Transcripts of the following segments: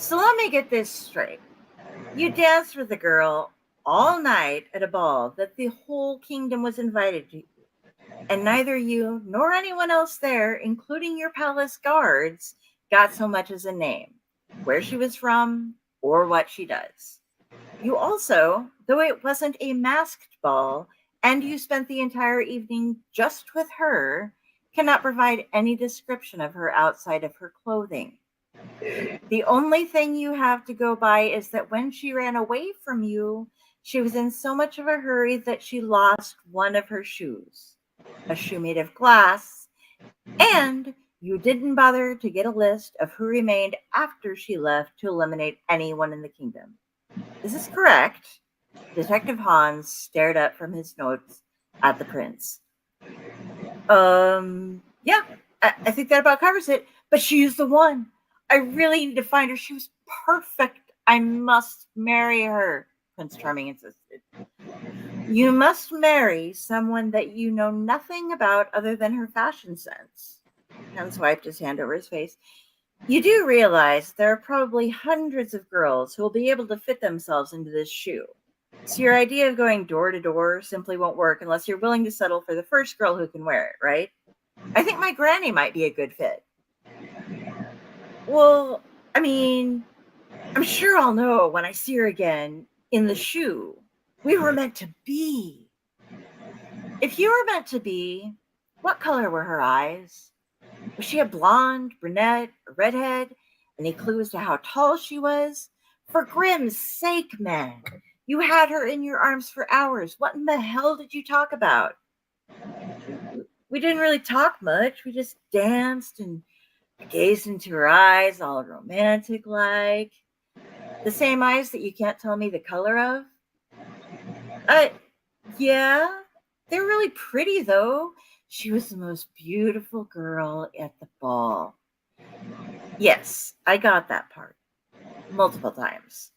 So let me get this straight. You danced with a girl all night at a ball that the whole kingdom was invited to, and neither you nor anyone else there, including your palace guards, got so much as a name, where she was from, or what she does. You also, though it wasn't a masked ball, and you spent the entire evening just with her, cannot provide any description of her outside of her clothing. The only thing you have to go by is that when she ran away from you, she was in so much of a hurry that she lost one of her shoes, a shoe made of glass, and you didn't bother to get a list of who remained after she left to eliminate anyone in the kingdom. Is this correct? Detective Hans stared up from his notes at the prince. Yeah, I think that about covers it. But she's the one. I really need to find her. She was perfect. I must marry her, Prince Charming insisted. You must marry someone that you know nothing about other than her fashion sense. Hans wiped his hand over his face. You do realize there are probably hundreds of girls who will be able to fit themselves into this shoe. So your idea of going door to door simply won't work unless you're willing to settle for the first girl who can wear it, right? I think my granny might be a good fit. Well, I mean, I'm sure I'll know when I see her again in the shoe. We were meant to be. If you were meant to be, what color were her eyes? Was she a blonde, brunette, a redhead? Any clue as to how tall she was? For Grimm's sake, man. You had her in your arms for hours. What in the hell did you talk about? We didn't really talk much. We just danced and gazed into her eyes, all romantic like. The same eyes that you can't tell me the color of? Yeah. They're really pretty, though. She was the most beautiful girl at the ball. Yes, I got that part. Multiple times.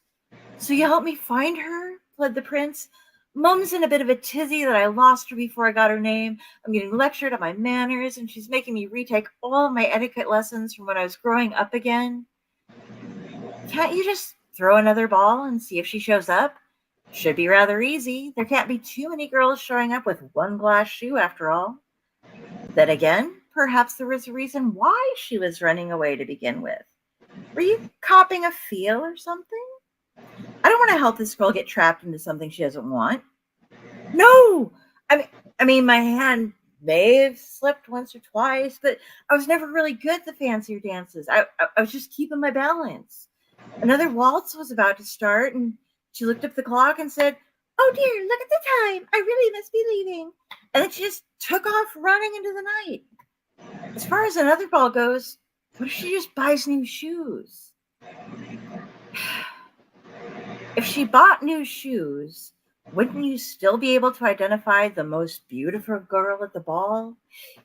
So you helped me find her? Pled the prince. Mum's in a bit of a tizzy that I lost her before I got her name. I'm getting lectured on my manners, and she's making me retake all of my etiquette lessons from when I was growing up again. Can't you just throw another ball and see if she shows up? Should be rather easy. There can't be too many girls showing up with one glass shoe after all. Then again, perhaps there was a reason why she was running away to begin with. Were you copping a feel or something? I don't want to help this girl get trapped into something she doesn't want. No! I mean, my hand may have slipped once or twice, but I was never really good at the fancier dances. I was just keeping my balance. Another waltz was about to start, and she looked up the clock and said, "Oh dear, look at the time. I really must be leaving." And then she just took off running into the night. As far as another ball goes, what if she just buys new shoes? If she bought new shoes, wouldn't you still be able to identify the most beautiful girl at the ball?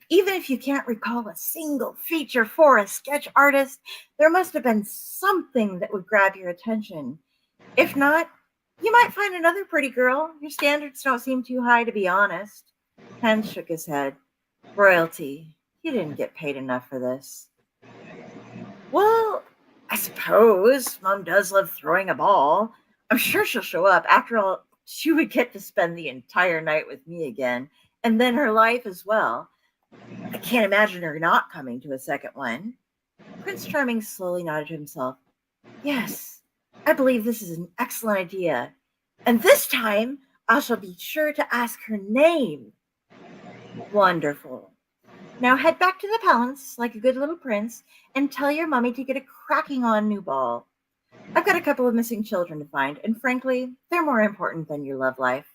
Even if you can't recall a single feature for a sketch artist, there must have been something that would grab your attention. If not, you might find another pretty girl. Your standards don't seem too high, to be honest. Ken shook his head. Royalty. You didn't get paid enough for this. Well, I suppose Mom does love throwing a ball. I'm sure she'll show up. After all, she would get to spend the entire night with me again, and then her life as well. I can't imagine her not coming to a second one. Prince Charming slowly nodded to himself. Yes, I believe this is an excellent idea. And this time, I shall be sure to ask her name. Wonderful. Now head back to the palace like a good little prince and tell your mummy to get a cracking on new ball. I've got a couple of missing children to find, and frankly, they're more important than your love life.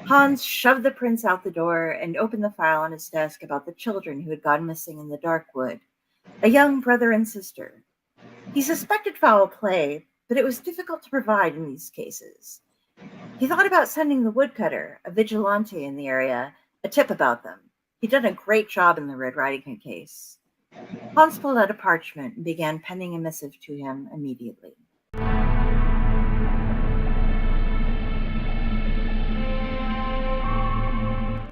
Hans shoved the prince out the door and opened the file on his desk about the children who had gone missing in the dark wood, a young brother and sister. He suspected foul play, but it was difficult to provide in these cases. He thought about sending the woodcutter, a vigilante in the area, a tip about them. He'd done a great job in the Red Riding Hood case. Hans pulled out a parchment and began penning a missive to him immediately.